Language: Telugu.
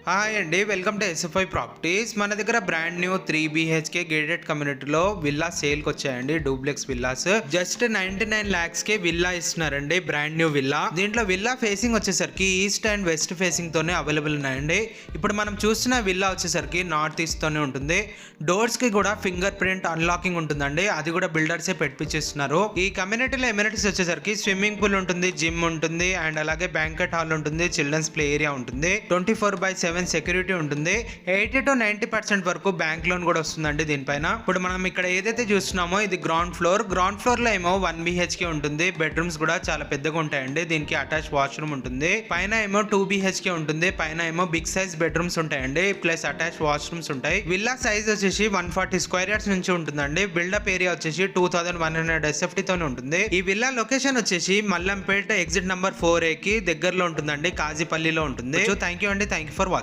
హాయ్ అండి, వెల్కమ్ టు ఎస్ఎఫ్ఐ ప్రాపర్టీస్. మన దగ్గర బ్రాండ్ న్యూ 3 BHK గేటెడ్ కమ్యూనిటీలో విల్లా సేల్కి వచ్చాయండి. డూప్లెక్స్ విల్లాస్ జస్ట్ 99 lakhs కి విల్లా ఇస్తున్నారండి. Brand new villa. దీంట్లో విల్లా ఫేసింగ్ వచ్చేసరికి ఈస్ట్ అండ్ వెస్ట్ ఫేసింగ్ తోనే అవైలబుల్ ఉన్నాయండి. ఇప్పుడు మనం చూస్తున్న విల్లా వచ్చేసరికి నార్త్ ఈస్ట్ తోనే ఉంటుంది. డోర్స్ కి కూడా ఫింగర్ ప్రింట్ అన్లాకింగ్ ఉంటుందండి. అది కూడా బిల్డర్సే పెట్టించేస్తున్నారు. ఈ కమ్యూనిటీలో ఎమ్యూనిటీస్ వచ్చేసరికి స్విమ్మింగ్ పూల్ ఉంటుంది, జిమ్ ఉంటుంది, అండ్ అలాగే బ్యాంకెట్ హాల్ ఉంటుంది, చిల్డ్రన్స్ ప్లే ఏరియా ఉంటుంది, 24/7 సెక్యూరిటీ ఉంటుంది. 80 to 90% వరకు బ్యాంక్ లోన్ కూడా వస్తుందండి దీనిపైన. ఇప్పుడు మనం ఇక్కడ ఏదైతే చూస్తున్నామో ఇది గ్రౌండ్ ఫ్లోర్ లో ఏమో 1 BHK ఉంటుంది. బెడ్రూమ్స్ కూడా చాలా పెద్దగా ఉంటాయండి. దీనికి అటాచ్ వాష్రూమ్ ఉంటుంది. పైన ఏమో 2 BHK ఉంటుంది. పైన ఏమో బిగ్ సైజ్ బెడ్రూమ్స్ ఉంటాయండి, ప్లస్ అటాచ్ వాష్రూమ్స్ ఉంటాయి. విల్లా సైజ్ వచ్చేసి 140 square yards నుంచి ఉంటుందండి. బిల్డప్ ఏరియా వచ్చేసి 2100 SFT తోనే ఉంటుంది. ఈ విల్లా లొకేషన్ వచ్చేసి మల్లంపేట ఎగ్జిట్ నంబర్ 4A కి దగ్గరలో ఉంటుందండి. కాజీపల్లిలో ఉంటుంది. సో థ్యాంక్ యూ అండి, థ్యాంక్ యూ ఫర్ వాచింగ్.